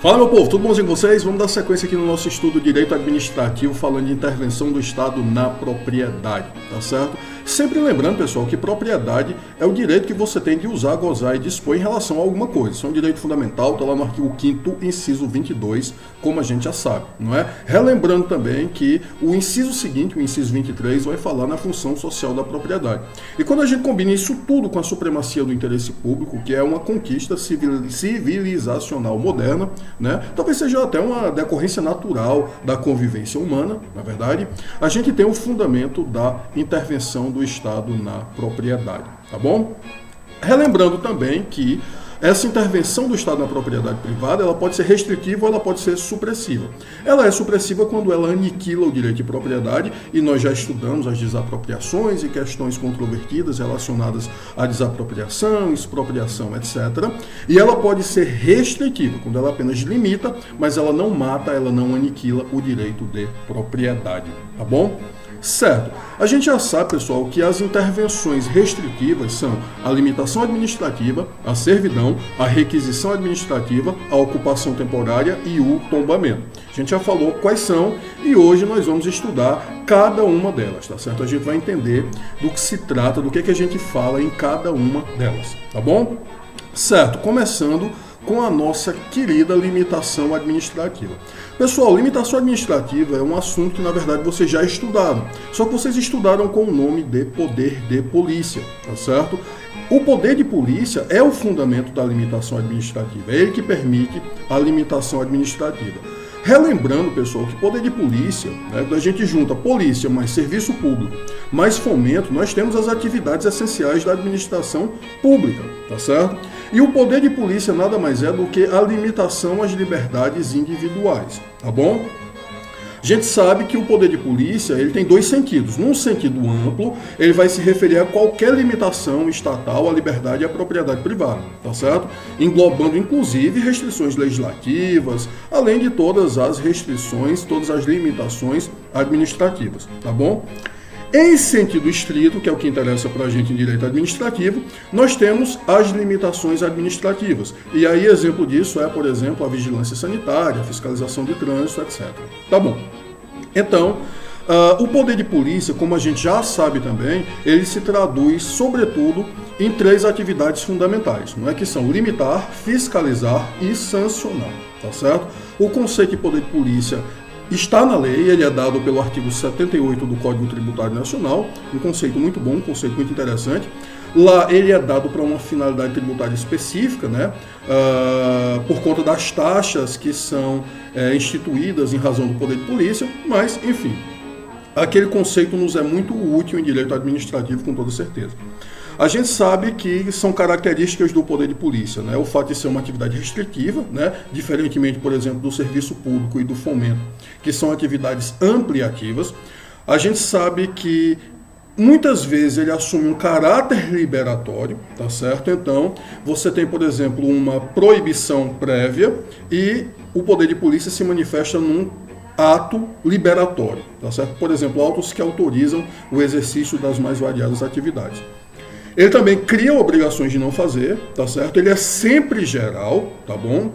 Fala, meu povo, tudo bonzinho com vocês? Vamos dar sequência aqui no nosso estudo de Direito Administrativo, falando de intervenção do Estado na propriedade, tá certo? Sempre lembrando, pessoal, que propriedade é o direito que você tem de usar, gozar e dispor em relação a alguma coisa. Isso é um direito fundamental, está lá no artigo 5º, inciso 22, como a gente já sabe, não é? Relembrando também que o inciso seguinte, o inciso 23, vai falar na função social da propriedade. E quando a gente combina isso tudo com a supremacia do interesse público, que é uma conquista civilizacional moderna, né? Talvez seja até uma decorrência natural da convivência humana, na verdade, a gente tem o fundamento da intervenção do Estado na propriedade, tá bom? Relembrando também que essa intervenção do Estado na propriedade privada, ela pode ser restritiva ou ela pode ser supressiva. Ela é supressiva quando ela aniquila o direito de propriedade, e nós já estudamos as desapropriações e questões controvertidas relacionadas à desapropriação, expropriação, etc. E ela pode ser restritiva, quando ela apenas limita, mas ela não mata, ela não aniquila o direito de propriedade, tá bom? Certo. A gente já sabe, pessoal, que as intervenções restritivas são a limitação administrativa, a servidão, a requisição administrativa, a ocupação temporária e o tombamento. A gente já falou quais são e hoje nós vamos estudar cada uma delas, tá certo? A gente vai entender do que se trata, do que a gente fala em cada uma delas, tá bom? Certo, começando com a nossa querida limitação administrativa. Pessoal, limitação administrativa é um assunto que, na verdade, vocês já estudaram. Só que vocês estudaram com o nome de poder de polícia, tá certo? O poder de polícia é o fundamento da limitação administrativa. É ele que permite a limitação administrativa. Relembrando, pessoal, que poder de polícia, né, a gente junta polícia mais serviço público, mais fomento, nós temos as atividades essenciais da administração pública, tá certo? E o poder de polícia nada mais é do que a limitação às liberdades individuais, tá bom? A gente sabe que o poder de polícia ele tem dois sentidos. Num sentido amplo, ele vai se referir a qualquer limitação estatal à liberdade e à propriedade privada, tá certo? Englobando, inclusive, restrições legislativas, além de todas as restrições, todas as limitações administrativas, tá bom? Em sentido estrito, que é o que interessa para a gente em direito administrativo, nós temos as limitações administrativas. E aí, exemplo disso é, por exemplo, a vigilância sanitária, a fiscalização de trânsito, etc. Tá bom. Então, o poder de polícia, como a gente já sabe também, ele se traduz, sobretudo, em três atividades fundamentais, não é? Que são limitar, fiscalizar e sancionar, tá certo? O conceito de poder de polícia está na lei, ele é dado pelo artigo 78 do Código Tributário Nacional, um conceito muito bom, um conceito muito interessante. Lá ele é dado para uma finalidade tributária específica, né? Por conta das taxas que são instituídas em razão do poder de polícia, mas, enfim, aquele conceito nos é muito útil em direito administrativo, com toda certeza. A gente sabe que são características do poder de polícia, né? O fato de ser uma atividade restritiva, né? Diferentemente, por exemplo, do serviço público e do fomento, que são atividades ampliativas. A gente sabe que muitas vezes ele assume um caráter liberatório, tá certo? Então, você tem, por exemplo, uma proibição prévia e o poder de polícia se manifesta num ato liberatório, tá certo? Por exemplo, autos que autorizam o exercício das mais variadas atividades. Ele também cria obrigações de não fazer, tá certo? Ele é sempre geral, tá bom?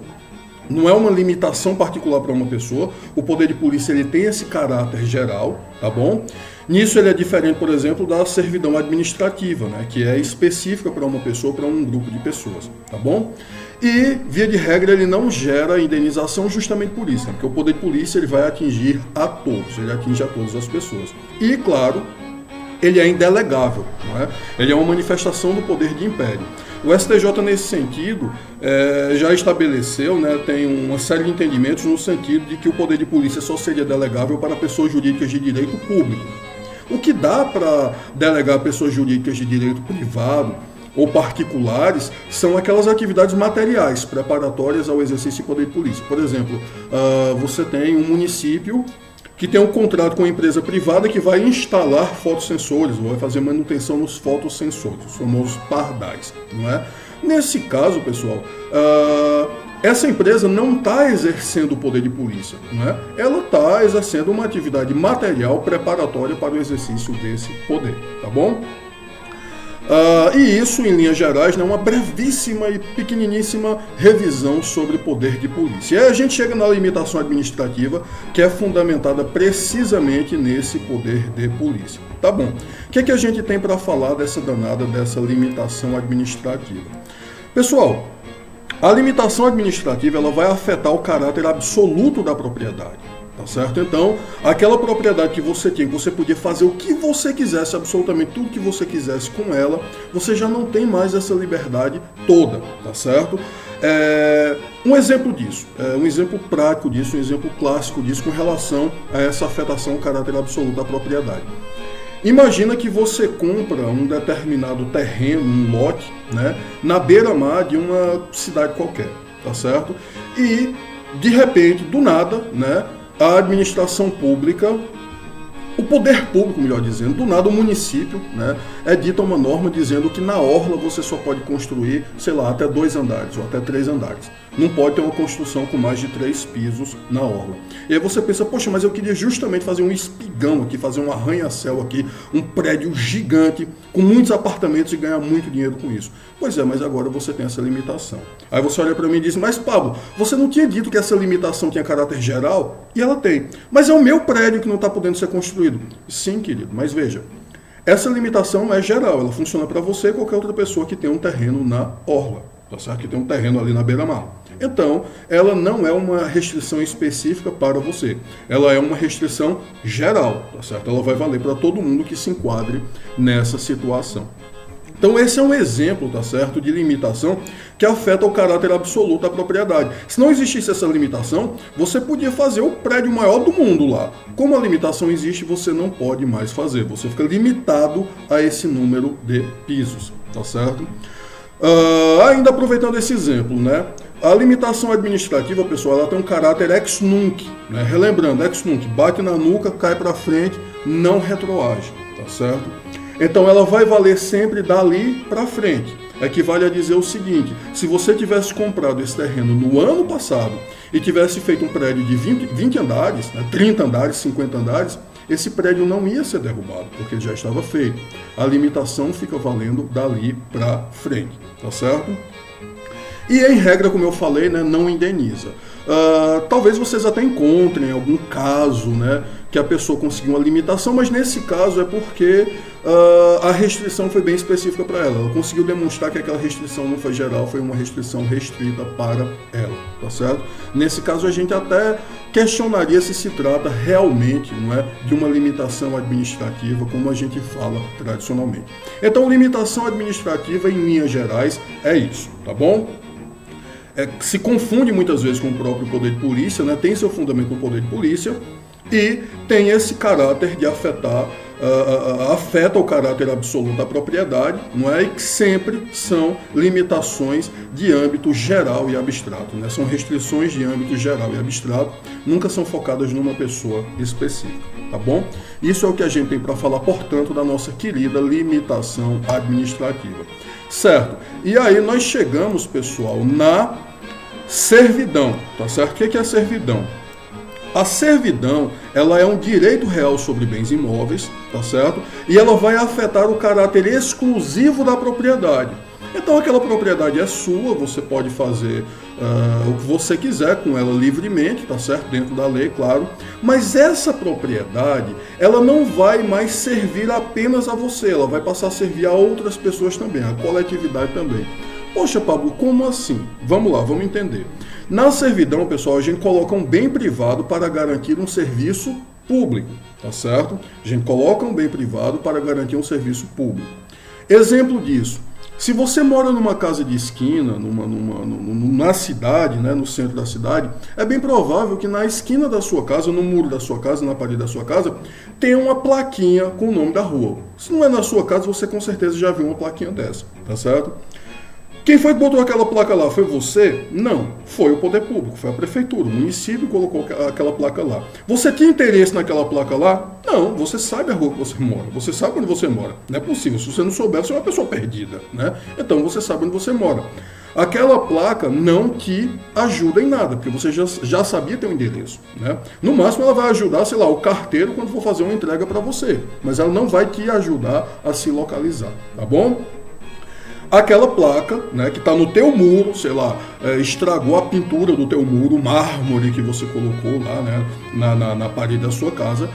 Não é uma limitação particular para uma pessoa. O poder de polícia ele tem esse caráter geral, tá bom? Nisso ele é diferente, por exemplo, da servidão administrativa, né? Que é específica para uma pessoa, para um grupo de pessoas, tá bom? E, via de regra, ele não gera indenização justamente por isso, né? Porque o poder de polícia ele vai atingir a todos, ele atinge a todas as pessoas. E, claro, ele é indelegável, não é? Ele é uma manifestação do poder de império. O STJ, nesse sentido, já estabeleceu, né, tem uma série de entendimentos no sentido de que o poder de polícia só seria delegável para pessoas jurídicas de direito público. O que dá para delegar pessoas jurídicas de direito privado ou particulares são aquelas atividades materiais preparatórias ao exercício de poder de polícia. Por exemplo, você tem um município que tem um contrato com uma empresa privada que vai instalar fotossensores, ou vai fazer manutenção nos fotossensores, os famosos pardais, não é? Nesse caso, pessoal, essa empresa não está exercendo o poder de polícia, não é? Ela está exercendo uma atividade material preparatória para o exercício desse poder, tá bom? E isso, em linhas gerais, é uma brevíssima e pequeniníssima revisão sobre poder de polícia. E aí a gente chega na limitação administrativa, que é fundamentada precisamente nesse poder de polícia. Tá bom. O que a gente tem para falar dessa limitação administrativa? Pessoal, a limitação administrativa ela vai afetar o caráter absoluto da propriedade. Tá certo? Então, aquela propriedade que você tinha, que você podia fazer o que você quisesse, absolutamente tudo que você quisesse com ela, você já não tem mais essa liberdade toda, tá certo? Um exemplo disso, um exemplo prático disso, um exemplo clássico disso com relação a essa afetação ao caráter absoluto da propriedade. Imagina que você compra um determinado terreno, um lote, né, na beira-mar de uma cidade qualquer, tá certo? E, de repente, do nada, né, a administração pública, o poder público, melhor dizendo, do nada o município, né, edita uma norma dizendo que na orla você só pode construir, sei lá, até 2 andares ou até 3 andares. Não pode ter uma construção com mais de 3 pisos na orla. E aí você pensa, poxa, mas eu queria justamente fazer um espigão aqui, fazer um arranha-céu aqui, um prédio gigante, com muitos apartamentos e ganhar muito dinheiro com isso. Pois é, mas agora você tem essa limitação. Aí você olha para mim e diz, mas Pablo, você não tinha dito que essa limitação tinha caráter geral? E ela tem. Mas é o meu prédio que não está podendo ser construído. Sim, querido, mas veja, essa limitação é geral, ela funciona para você e qualquer outra pessoa que tem um terreno na orla, tá certo? Que tem um terreno ali na beira-mar. Então, ela não é uma restrição específica para você, ela é uma restrição geral, tá certo? Ela vai valer para todo mundo que se enquadre nessa situação. Então esse é um exemplo, tá certo, de limitação que afeta o caráter absoluto da propriedade. Se não existisse essa limitação, você podia fazer o prédio maior do mundo lá. Como a limitação existe, você não pode mais fazer. Você fica limitado a esse número de pisos, tá certo? Ainda aproveitando esse exemplo, né? A limitação administrativa, pessoal, ela tem um caráter ex nunc, né? Relembrando, ex nunc, bate na nuca, cai para frente, não retroage, tá certo? Então ela vai valer sempre dali para frente. Equivale a dizer o seguinte, se você tivesse comprado esse terreno no ano passado e tivesse feito um prédio de 20 andares, né, 30 andares, 50 andares, esse prédio não ia ser derrubado, porque ele já estava feito. A limitação fica valendo dali para frente, tá certo? E em regra, como eu falei, né, não indeniza. Talvez vocês até encontrem algum caso, né, que a pessoa conseguiu uma limitação, mas nesse caso é porque a restrição foi bem específica para ela. Ela conseguiu demonstrar que aquela restrição não foi geral, foi uma restrição restrita para ela, tá certo? Nesse caso a gente até questionaria se trata realmente, não é, de uma limitação administrativa, como a gente fala tradicionalmente. Então, limitação administrativa, em linhas gerais, é isso, tá bom? Se confunde muitas vezes com o próprio poder de polícia, né? Tem seu fundamento no poder de polícia e tem esse caráter de afeta o caráter absoluto da propriedade, não é? E que sempre são limitações de âmbito geral e abstrato, né? São restrições de âmbito geral e abstrato, nunca são focadas numa pessoa específica, tá bom? Isso é o que a gente tem para falar, portanto, da nossa querida limitação administrativa, certo? E aí nós chegamos, pessoal, na servidão, tá certo? O que é a servidão? A servidão, ela é um direito real sobre bens imóveis, tá certo? E ela vai afetar o caráter exclusivo da propriedade. Então aquela propriedade é sua, você pode fazer o que você quiser com ela livremente, tá certo? Dentro da lei, claro. Mas essa propriedade, ela não vai mais servir apenas a você, ela vai passar a servir a outras pessoas também, a coletividade também. Poxa, Pablo, como assim? Vamos lá, vamos entender. Na servidão, pessoal, a gente coloca um bem privado para garantir um serviço público, tá certo? A gente coloca um bem privado para garantir um serviço público. Exemplo disso, se você mora numa casa de esquina, na cidade, né, no centro da cidade, é bem provável que na esquina da sua casa, no muro da sua casa, na parede da sua casa, tenha uma plaquinha com o nome da rua. Se não é na sua casa, você com certeza já viu uma plaquinha dessa, tá certo? Quem foi que botou aquela placa lá? Foi você? Não. Foi o poder público, foi a prefeitura, o município colocou aquela placa lá. Você tinha interesse naquela placa lá? Não. Você sabe a rua que você mora, você sabe onde você mora. Não é possível. Se você não souber, você é uma pessoa perdida, né? Então você sabe onde você mora. Aquela placa não te ajuda em nada, porque você já sabia ter um endereço, né? No máximo ela vai ajudar, sei lá, o carteiro quando for fazer uma entrega para você, mas ela não vai te ajudar a se localizar, tá bom? aquela placa, né, que está no teu muro, sei lá, estragou a pintura do teu muro, o mármore que você colocou lá, né, na parede da sua casa,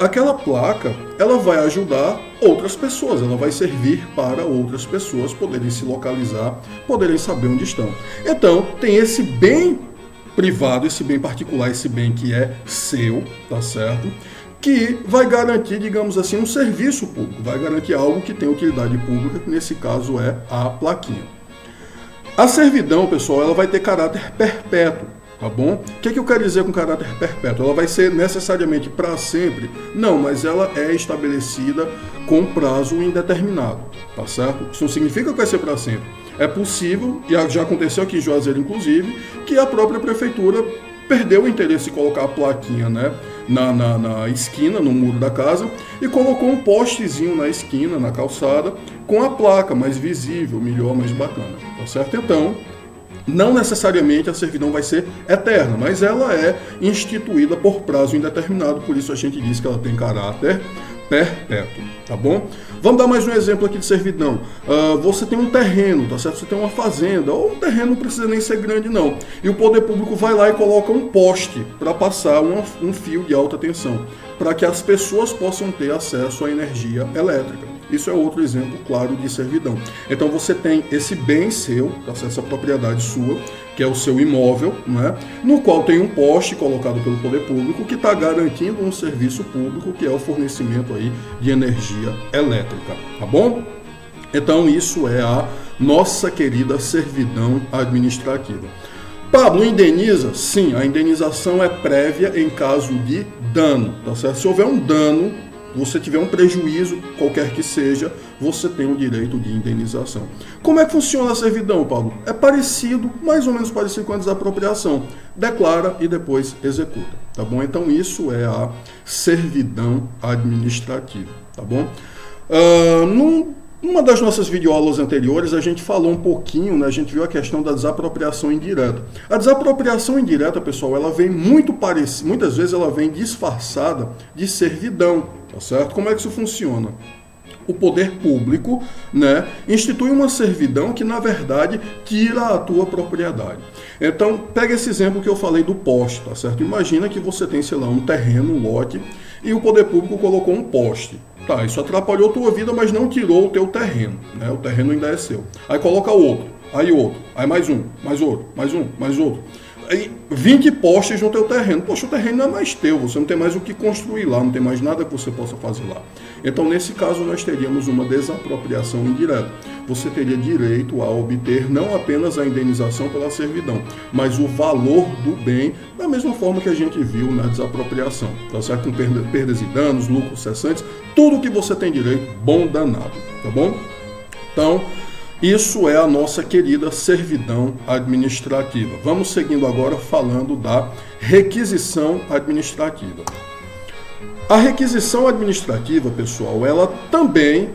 aquela placa, ela vai ajudar outras pessoas, ela vai servir para outras pessoas poderem se localizar, poderem saber onde estão. Então, tem esse bem privado, esse bem particular, esse bem que é seu, tá certo? Que vai garantir, digamos assim, um serviço público, vai garantir algo que tem utilidade pública, que nesse caso é a plaquinha. A servidão, pessoal, ela vai ter caráter perpétuo, tá bom? O que eu quero dizer com caráter perpétuo? Ela vai ser necessariamente para sempre? Não, mas ela é estabelecida com prazo indeterminado, tá certo? Isso não significa que vai ser para sempre. É possível, e já aconteceu aqui em Juazeiro, inclusive, que a própria prefeitura perdeu o interesse em colocar a plaquinha, né, na esquina, no muro da casa, e colocou um postezinho na esquina, na calçada, com a placa mais visível, melhor, mais bacana, tá certo? Então, não necessariamente a servidão vai ser eterna, mas ela é instituída por prazo indeterminado, por isso a gente diz que ela tem caráter perpétuo, tá bom? Vamos dar mais um exemplo aqui de servidão. Você tem um terreno, tá certo? Você tem uma fazenda, ou o terreno não precisa nem ser grande não, e o poder público vai lá e coloca um poste para passar um fio de alta tensão, para que as pessoas possam ter acesso à energia elétrica. Isso é outro exemplo claro de servidão. Então você tem esse bem seu, tá certo? Essa propriedade sua, que é o seu imóvel, né? No qual tem um poste colocado pelo poder público que está garantindo um serviço público, que é o fornecimento aí de energia elétrica, tá bom? Então isso é a nossa querida servidão administrativa. Pablo, indeniza? Sim, a indenização é prévia em caso de dano, tá certo? Se houver um dano, você tiver um prejuízo, qualquer que seja, você tem o direito de indenização. Como é que funciona a servidão, Paulo? É parecido, mais ou menos parecido com a desapropriação. Declara e depois executa, tá bom? Então isso é a servidão administrativa, tá bom? Numa das nossas videoaulas anteriores, a gente falou um pouquinho, né, a gente viu a questão da desapropriação indireta. A desapropriação indireta, pessoal, ela vem muitas vezes ela vem disfarçada de servidão, tá certo? Como é que isso funciona? O poder público, né, institui uma servidão que, na verdade, tira a tua propriedade. Então, pega esse exemplo que eu falei do poste, tá certo? Imagina que você tem, sei lá, um terreno, um lote, e o poder público colocou um poste. Tá, isso atrapalhou a tua vida, mas não tirou o teu terreno, né? O terreno ainda é seu. Aí coloca outro, aí mais um, mais outro, mais um, mais outro. Aí 20 postes no teu terreno. Poxa, o terreno não é mais teu, você não tem mais o que construir lá, não tem mais nada que você possa fazer lá. Então, nesse caso, nós teríamos uma desapropriação indireta. Você teria direito a obter não apenas a indenização pela servidão, mas o valor do bem, da mesma forma que a gente viu na desapropriação, tá certo? Com perdas e danos, lucros cessantes, tudo que você tem direito, bom danado, tá bom? Então, isso é a nossa querida servidão administrativa. Vamos seguindo agora falando da requisição administrativa. A requisição administrativa, pessoal, ela também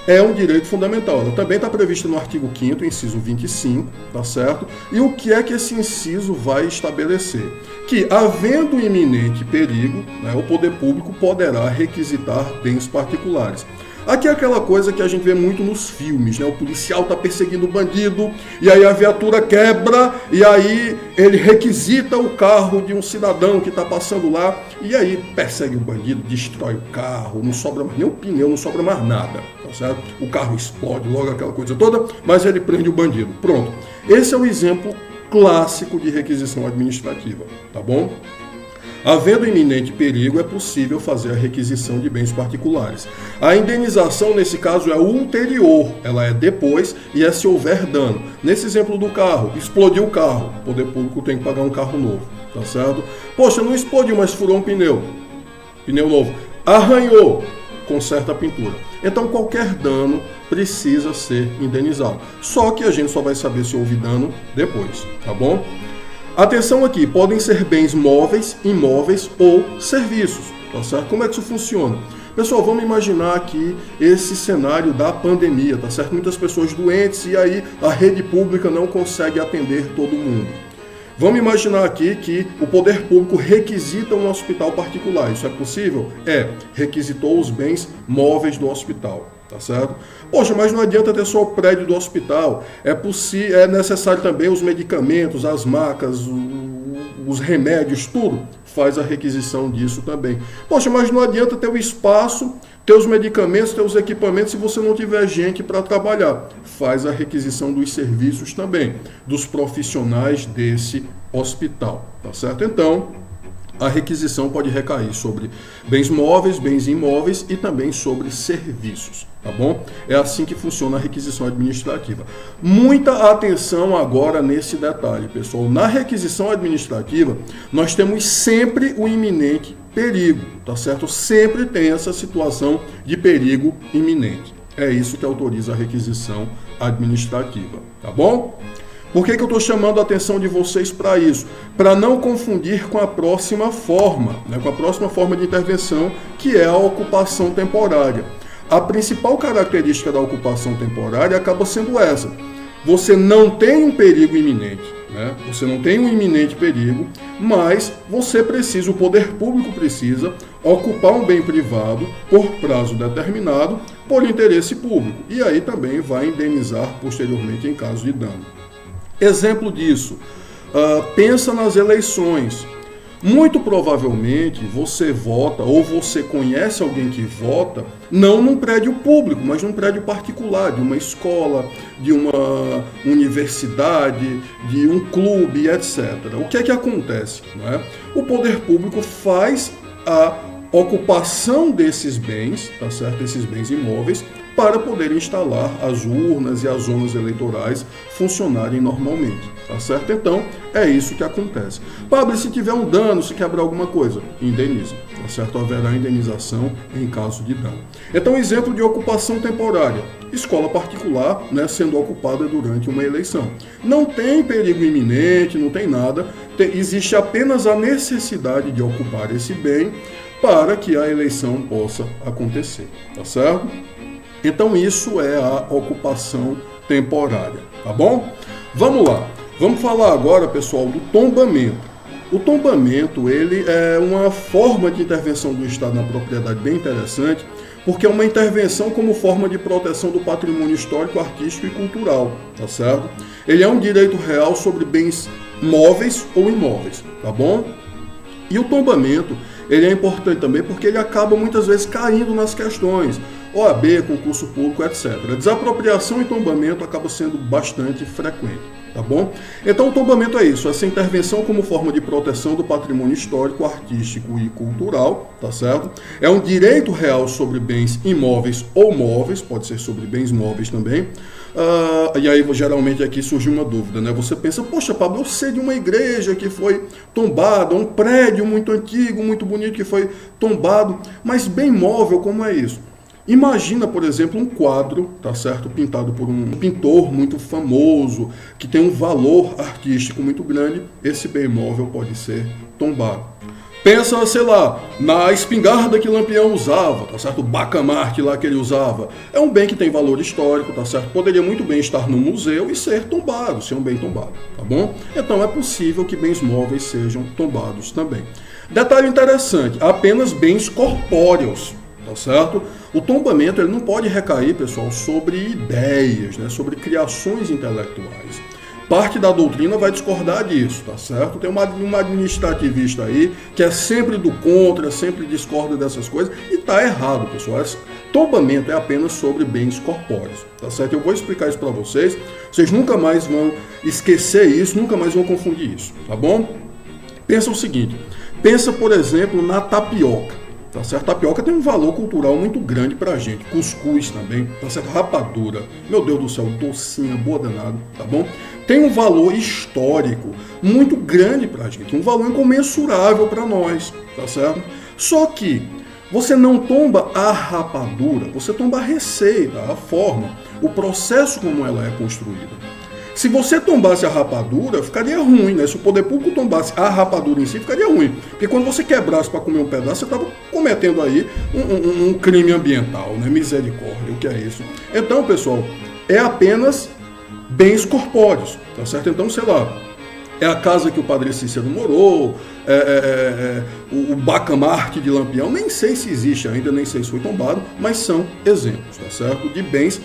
é um direito fundamental. Ela também está prevista no artigo 5º, inciso 25, tá certo? E o que é que esse inciso vai estabelecer? Que, havendo iminente perigo, né, o poder público poderá requisitar bens particulares. Aqui é aquela coisa que a gente vê muito nos filmes, né? O policial está perseguindo o bandido, e aí a viatura quebra, e aí ele requisita o carro de um cidadão que está passando lá, e aí persegue o bandido, destrói o carro, não sobra mais nem o pneu, não sobra mais nada, tá certo? O carro explode, logo aquela coisa toda, mas ele prende o bandido. Pronto. Esse é o exemplo clássico de requisição administrativa, tá bom? Havendo iminente perigo, é possível fazer a requisição de bens particulares. A indenização, nesse caso, é ulterior, ela é depois e é se houver dano. Nesse exemplo do carro, explodiu o carro, o poder público tem que pagar um carro novo, tá certo? Poxa, não explodiu, mas furou um pneu novo. Arranhou, conserta a pintura. Então, qualquer dano precisa ser indenizado. Só que a gente só vai saber se houve dano depois, tá bom? Atenção aqui, podem ser bens móveis, imóveis ou serviços, tá certo? Como é que isso funciona? Pessoal, vamos imaginar aqui esse cenário da pandemia, tá certo? Muitas pessoas doentes e aí a rede pública não consegue atender todo mundo. Vamos imaginar aqui que o poder público requisita um hospital particular. Isso é possível? É, requisitou os bens móveis do hospital, tá certo? Poxa, mas não adianta ter só o prédio do hospital, é necessário também os medicamentos, as macas, os remédios, tudo. Faz a requisição disso também. Poxa, mas não adianta ter o espaço, ter os medicamentos, ter os equipamentos se você não tiver gente para trabalhar. Faz a requisição dos serviços também, dos profissionais desse hospital, tá certo? Então, a requisição pode recair sobre bens móveis, bens imóveis e também sobre serviços, tá bom? É assim que funciona a requisição administrativa. Muita atenção agora nesse detalhe, pessoal. Na requisição administrativa, nós temos sempre o iminente perigo, tá certo? Sempre tem essa situação de perigo iminente. É isso que autoriza a requisição administrativa, tá bom? Por que eu estou chamando a atenção de vocês para isso? Para não confundir com a próxima forma, né, com a próxima forma de intervenção, que é a ocupação temporária. A principal característica da ocupação temporária acaba sendo essa. Você não tem um perigo iminente, né? Você não tem um iminente perigo, mas você precisa, o poder público precisa ocupar um bem privado por prazo determinado, por interesse público. E aí também vai indenizar posteriormente em caso de dano. Exemplo disso, pensa nas eleições. Muito provavelmente você vota ou você conhece alguém que vota não num prédio público, mas num prédio particular, de uma escola, de uma universidade, de um clube, etc. O que é que acontece? Né? O poder público faz a ocupação desses bens, tá certo? Esses bens imóveis, para poder instalar as urnas e as zonas eleitorais funcionarem normalmente, tá certo? Então, é isso que acontece. Pablo, se tiver um dano, se quebrar alguma coisa, indeniza, tá certo? Haverá indenização em caso de dano. Então, exemplo de ocupação temporária. Escola particular, né, sendo ocupada durante uma eleição. Não tem perigo iminente, não tem nada, existe apenas a necessidade de ocupar esse bem para que a eleição possa acontecer, tá certo? Então isso é a ocupação temporária, tá bom? Vamos lá, vamos falar agora, pessoal, do tombamento. O tombamento, ele é uma forma de intervenção do Estado na propriedade bem interessante, porque é uma intervenção como forma de proteção do patrimônio histórico, artístico e cultural, tá certo? Ele é um direito real sobre bens móveis ou imóveis, tá bom? E o tombamento, ele é importante também porque ele acaba muitas vezes caindo nas questões, OAB, concurso público, etc. A desapropriação e tombamento acaba sendo bastante frequente, tá bom? Então o tombamento é isso, essa intervenção como forma de proteção do patrimônio histórico, artístico e cultural, tá certo? É um direito real sobre bens imóveis ou móveis, pode ser sobre bens móveis também. E aí geralmente aqui surge uma dúvida, né? Você pensa, poxa, Pablo, eu sei de uma igreja que foi tombada, um prédio muito antigo, muito bonito que foi tombado, mas bem móvel, como é isso? Imagina, por exemplo, um quadro, tá certo, pintado por um pintor muito famoso, que tem um valor artístico muito grande, esse bem móvel pode ser tombado. Pensa, sei lá, na espingarda que Lampião usava, tá certo? O bacamarte lá que ele usava. É um bem que tem valor histórico, tá certo? Poderia muito bem estar no museu e ser tombado, ser um bem tombado, tá bom? Então é possível que bens móveis sejam tombados também. Detalhe interessante, apenas bens corpóreos, tá certo? O tombamento ele não pode recair, pessoal, sobre ideias, né? Sobre criações intelectuais. Parte da doutrina vai discordar disso, tá certo? Tem uma administrativista aí que é sempre do contra, sempre discorda dessas coisas e tá errado, pessoal. Esse tombamento é apenas sobre bens corpóreos, tá certo? Eu vou explicar isso para vocês. Vocês nunca mais vão esquecer isso, nunca mais vão confundir isso, tá bom? Pensa o seguinte, pensa, por exemplo, na tapioca. Tá certo? Tapioca tem um valor cultural muito grande pra gente. Cuscuz também, tá certo? Rapadura, meu Deus do céu, docinha, boa danada, tá bom? Tem um valor histórico muito grande pra gente, um valor incomensurável pra nós, tá certo? Só que você não tomba a rapadura, você tomba a receita, a forma, o processo como ela é construída. Se você tombasse a rapadura, ficaria ruim, né? Se o poder público tombasse a rapadura em si, ficaria ruim. Porque quando você quebrasse para comer um pedaço, você estava cometendo aí um crime ambiental, né? Misericórdia, o que é isso? Então, pessoal, é apenas bens corpóreos, tá certo? Então, sei lá, é a casa que o Padre Cícero morou, o Bacamarte de Lampião, nem sei se existe ainda, nem sei se foi tombado, mas são exemplos, tá certo? De bens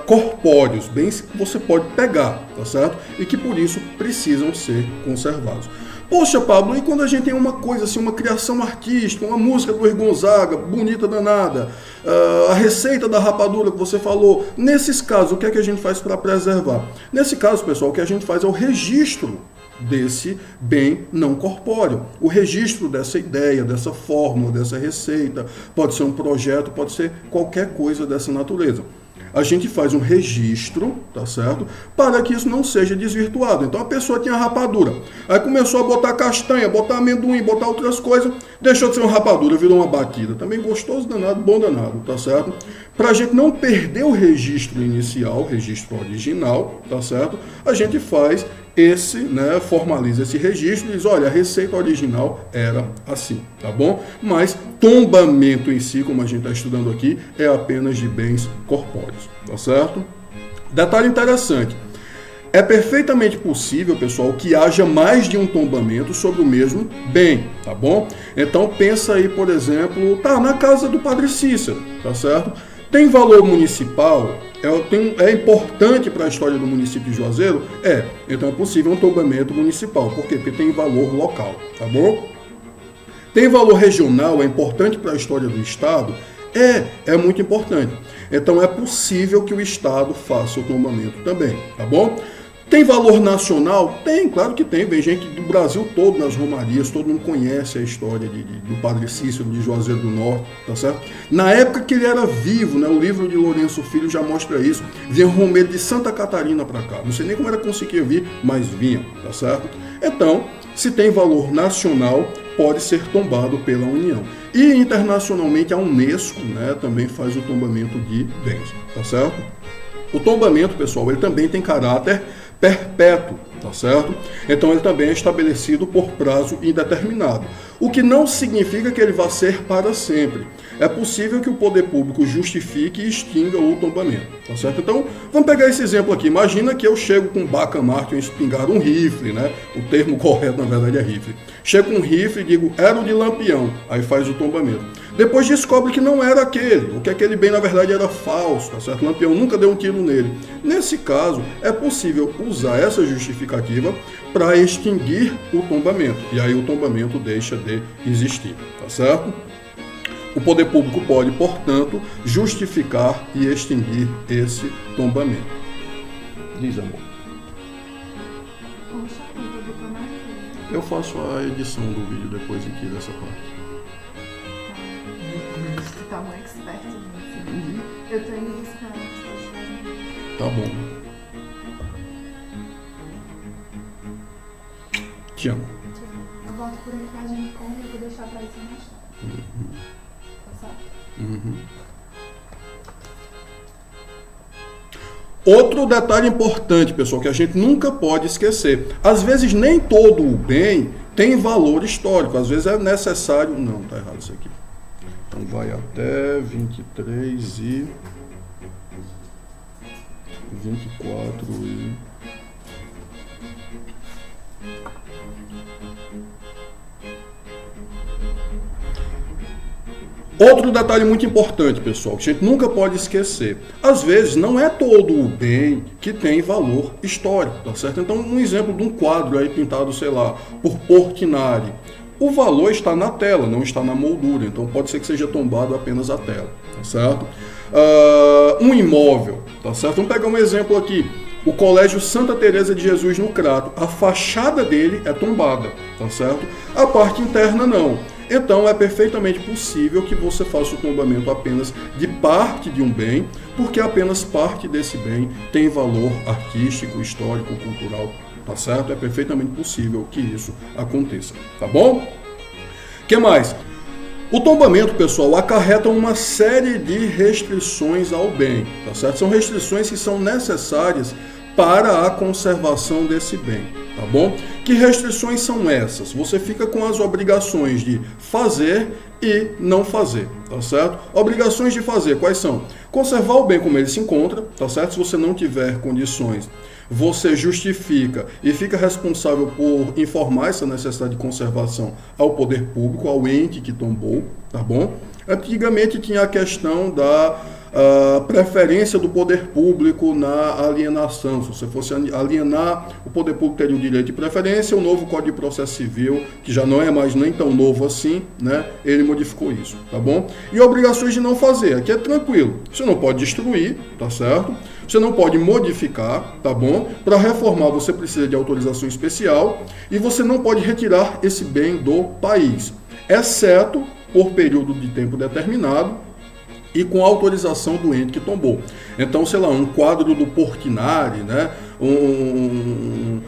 corpóreos, bens que você pode pegar, tá certo? E que por isso precisam ser conservados. Poxa, Pablo, e quando a gente tem uma coisa assim, uma criação artística, uma música do Luiz Gonzaga, bonita danada, a receita da rapadura que você falou, nesses casos, o que é que a gente faz para preservar? Nesse caso, pessoal, o que a gente faz é o registro desse bem não corpóreo. O registro dessa ideia, dessa fórmula, dessa receita, pode ser um projeto, pode ser qualquer coisa dessa natureza. A gente faz um registro, tá certo? Para que isso não seja desvirtuado. Então a pessoa tinha rapadura, aí começou a botar castanha, botar amendoim, botar outras coisas, deixou de ser uma rapadura, virou uma batida. Também gostoso danado, bom danado, tá certo? Para a gente não perder o registro inicial, o registro original, tá certo? A gente faz esse, né, formaliza esse registro e diz, olha, a receita original era assim, tá bom? Mas tombamento em si, como a gente está estudando aqui, é apenas de bens corpóreos, tá certo? Detalhe interessante, é perfeitamente possível, pessoal, que haja mais de um tombamento sobre o mesmo bem, tá bom? Então pensa aí, por exemplo, tá na casa do Padre Cícero, tá certo? Tem valor municipal? É importante para a história do município de Juazeiro? Então é possível um tombamento municipal. Por quê? Porque tem valor local, tá bom? Tem valor regional? É importante para a história do Estado? É muito importante. Então é possível que o Estado faça o tombamento também, tá bom? Tem valor nacional? Tem, claro que tem. Vem gente do Brasil todo nas romarias, todo mundo conhece a história do Padre Cícero de Juazeiro do Norte, tá certo? Na época que ele era vivo, né, o livro de Lourenço Filho já mostra isso. Vinha romeiro de Santa Catarina para cá. Não sei nem como era que conseguia vir, mas vinha, tá certo? Então, se tem valor nacional, pode ser tombado pela União. E internacionalmente a Unesco, né, também faz o tombamento de bens, tá certo? O tombamento, pessoal, ele também tem caráter perpétuo, tá certo? Então ele também é estabelecido por prazo indeterminado, o que não significa que ele vá ser para sempre. É possível que o poder público justifique e extinga o tombamento, tá certo? Então, vamos pegar esse exemplo aqui. Imagina que eu chego com um bacamarte, um espingarda, um rifle, né? O termo correto, na verdade, é rifle. Chego com um rifle e digo, era o de Lampião, aí faz o tombamento. Depois descobre que não era aquele, o que aquele bem, na verdade, era falso, tá certo? Lampião nunca deu um tiro nele. Nesse caso, é possível usar essa justificativa para extinguir o tombamento. E aí o tombamento deixa de existir, tá certo? O poder público pode, portanto, justificar e extinguir esse tombamento. Diz, amor. Eu faço a edição do vídeo depois aqui dessa parte. Você tá um expert nisso. Eu tô indo buscar. Tá bom. Te amo. Eu volto por aqui, a gente come, eu vou deixar pra isso mais tarde. Tá certo? Outro detalhe importante, pessoal, que a gente nunca pode esquecer. Às vezes nem todo o bem tem valor histórico. Às vezes é necessário... Não, tá errado isso aqui. Então vai até 23 e 24 e... Outro detalhe muito importante, pessoal, que a gente nunca pode esquecer. Às vezes não é todo o bem que tem valor histórico, tá certo? Então, um exemplo de um quadro aí pintado, sei lá, por Portinari. O valor está na tela, não está na moldura, então pode ser que seja tombado apenas a tela, tá certo? Um imóvel, tá certo? Vamos pegar um exemplo aqui. O Colégio Santa Teresa de Jesus no Crato. A fachada dele é tombada, tá certo? A parte interna não. Então é perfeitamente possível que você faça o tombamento apenas de parte de um bem, porque apenas parte desse bem tem valor artístico, histórico, cultural, tá certo? É perfeitamente possível que isso aconteça, tá bom? O que mais? O tombamento, pessoal, acarreta uma série de restrições ao bem, tá certo? São restrições que são necessárias para a conservação desse bem, tá bom? Que restrições são essas? Você fica com as obrigações de fazer e não fazer, tá certo? Obrigações de fazer, quais são? Conservar o bem como ele se encontra, tá certo? Se você não tiver condições você justifica e fica responsável por informar essa necessidade de conservação ao poder público, ao ente que tombou, tá bom? Antigamente tinha a questão da preferência do poder público na alienação. Se você fosse alienar, o poder público teria o direito de preferência. O novo Código de Processo Civil, que já não é mais nem tão novo assim, né, ele modificou isso, tá bom? E obrigações de não fazer, aqui é tranquilo. Você não pode destruir, tá certo? Você não pode modificar, tá bom? Para reformar você precisa de autorização especial e você não pode retirar esse bem do país, exceto por período de tempo determinado e com autorização do ente que tombou. Então, sei lá, um quadro do Portinari, né? O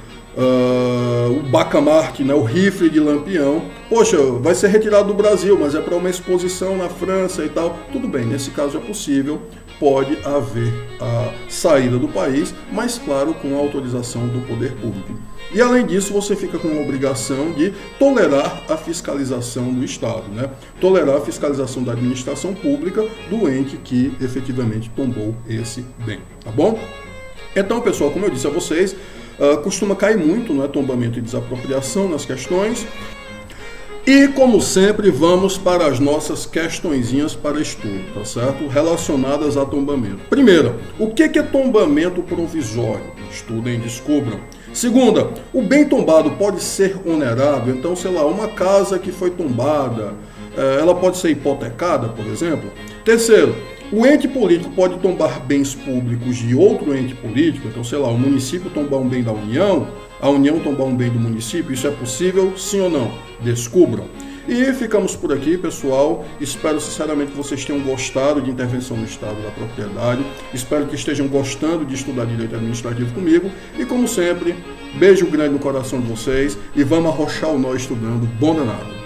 Bacamarte, né? O rifle de Lampião, poxa, vai ser retirado do Brasil, mas é para uma exposição na França e tal. Tudo bem, nesse caso é possível, pode haver a saída do país, mas claro, com a autorização do poder público. E além disso, você fica com a obrigação de tolerar a fiscalização do Estado, né? Tolerar a fiscalização da administração pública do ente que efetivamente tombou esse bem, tá bom? Então, pessoal, como eu disse a vocês, costuma cair muito, não é, tombamento e desapropriação nas questões. E, como sempre, vamos para as nossas questõezinhas para estudo, tá certo? Relacionadas a tombamento. Primeira, o que é tombamento provisório? Estudem, descubram. Segunda, o bem tombado pode ser onerado? Então, sei lá, uma casa que foi tombada, ela pode ser hipotecada, por exemplo? Terceiro, o ente político pode tombar bens públicos de outro ente político? Então, sei lá, o município tombar um bem da União, a União tombar um bem do município, isso é possível, sim ou não? Descubram. E ficamos por aqui, pessoal. Espero sinceramente que vocês tenham gostado de intervenção no Estado da propriedade. Espero que estejam gostando de estudar direito administrativo comigo. E como sempre, beijo grande no coração de vocês e vamos arrochar o nó estudando. Bom danado!